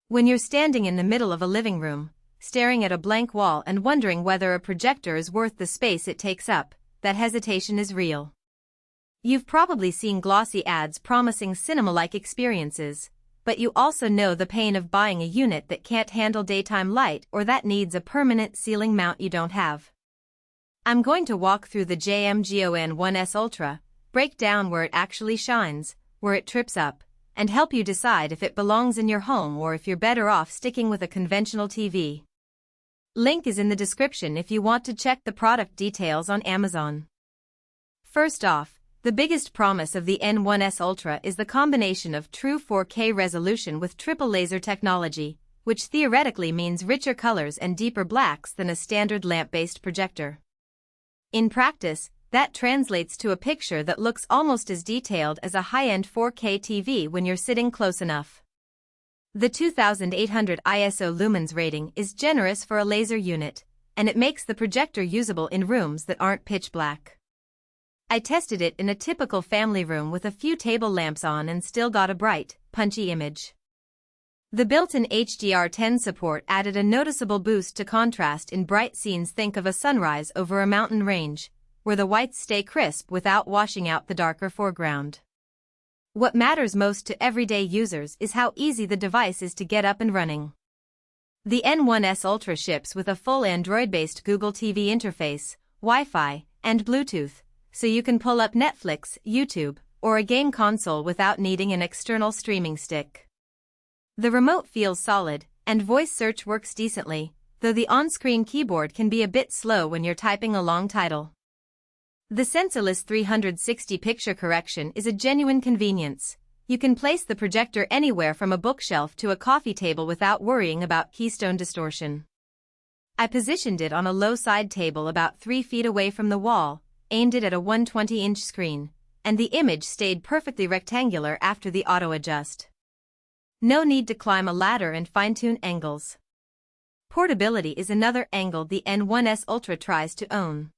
When you're standing in the middle of a living room, staring at a blank wall and wondering whether a projector is worth the space it takes up, that hesitation is real. You've probably seen glossy ads promising cinema-like experiences, but you also know the pain of buying a unit that can't handle daytime light or that needs a permanent ceiling mount you don't have. I'm going to walk through the JMGO N1S Ultra, break down where it actually shines, where it trips up, and help you decide if it belongs in your home or if you're better off sticking with a conventional TV. Link is in the description if you want to check the product details on Amazon. First off, the biggest promise of the N1S Ultra is the combination of true 4K resolution with triple laser technology, which theoretically means richer colors and deeper blacks than a standard lamp-based projector. In practice, that translates to a picture that looks almost as detailed as a high-end 4K TV when you're sitting close enough. The 2800 ISO Lumens rating is generous for a laser unit, and it makes the projector usable in rooms that aren't pitch black. I tested it in a typical family room with a few table lamps on and still got a bright, punchy image. The built-in HDR10 support added a noticeable boost to contrast in bright scenes. Think of a sunrise over a mountain range, where the whites stay crisp without washing out the darker foreground. What matters most to everyday users is how easy the device is to get up and running. The N1S Ultra ships with a full Android-based Google TV interface, Wi-Fi, and Bluetooth, so you can pull up Netflix, YouTube, or a game console without needing an external streaming stick. The remote feels solid, and voice search works decently, though the on-screen keyboard can be a bit slow when you're typing a long title. The Sensorless 360 picture correction is a genuine convenience. You can place the projector anywhere from a bookshelf to a coffee table without worrying about keystone distortion. I positioned it on a low side table about 3 feet away from the wall, aimed it at a 120-inch screen, and the image stayed perfectly rectangular after the auto-adjust. No need to climb a ladder and fine-tune angles. Portability is another angle the N1S Ultra tries to own.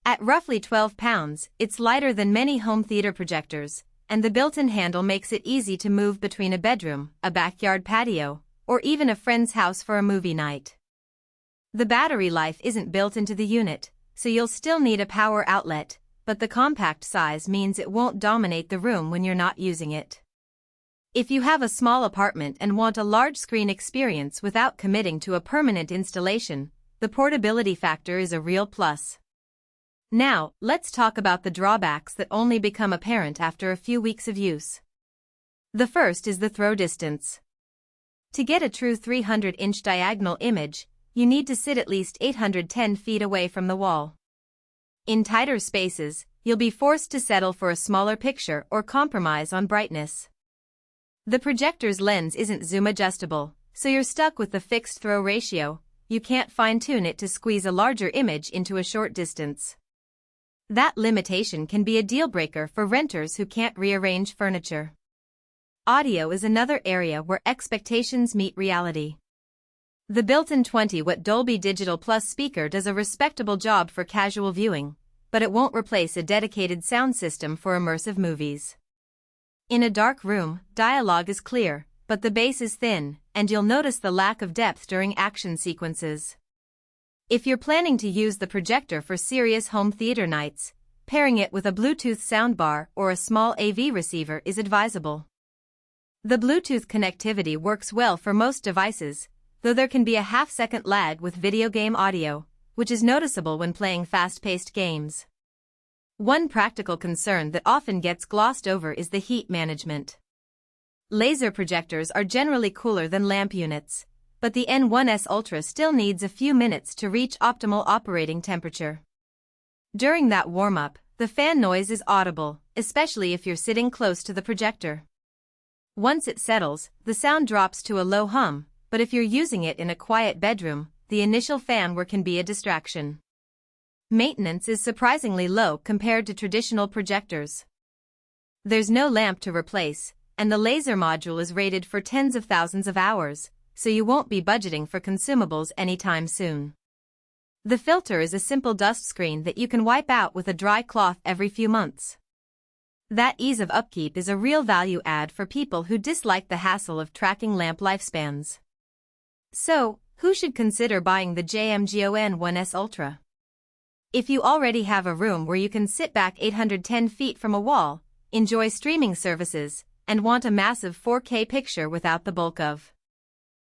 At roughly 12 pounds, it's lighter than many home theater projectors, and the built-in handle makes it easy to move between a bedroom, a backyard patio, or even a friend's house for a movie night. The battery life isn't built into the unit, so you'll still need a power outlet, but the compact size means it won't dominate the room when you're not using it. If you have a small apartment and want a large screen experience without committing to a permanent installation, the portability factor is a real plus. Now, let's talk about the drawbacks that only become apparent after a few weeks of use. The first is the throw distance. To get a true 300-inch diagonal image, you need to sit at least 810 feet away from the wall. In tighter spaces, you'll be forced to settle for a smaller picture or compromise on brightness. The projector's lens isn't zoom adjustable, so you're stuck with the fixed throw ratio. You can't fine-tune it to squeeze a larger image into a short distance. That limitation can be a deal-breaker for renters who can't rearrange furniture. Audio is another area where expectations meet reality. The built-in 20-watt Dolby Digital Plus speaker does a respectable job for casual viewing, but it won't replace a dedicated sound system for immersive movies. In a dark room, dialogue is clear, but the bass is thin, and you'll notice the lack of depth during action sequences. If you're planning to use the projector for serious home theater nights, pairing it with a Bluetooth soundbar or a small AV receiver is advisable. The Bluetooth connectivity works well for most devices, though there can be a half-second lag with video game audio, which is noticeable when playing fast-paced games. One practical concern that often gets glossed over is the heat management. Laser projectors are generally cooler than lamp units, but the N1S Ultra still needs a few minutes to reach optimal operating temperature. During that warm-up, the fan noise is audible, especially if you're sitting close to the projector. Once it settles, the sound drops to a low hum, but if you're using it in a quiet bedroom, the initial fan whir can be a distraction. Maintenance is surprisingly low compared to traditional projectors. There's no lamp to replace, and the laser module is rated for tens of thousands of hours, so you won't be budgeting for consumables anytime soon. The filter is a simple dust screen that you can wipe out with a dry cloth every few months. That ease of upkeep is a real value add for people who dislike the hassle of tracking lamp lifespans. So, who should consider buying the JMGO N1S Ultra? If you already have a room where you can sit back 810 feet from a wall, enjoy streaming services, and want a massive 4K picture without the bulk of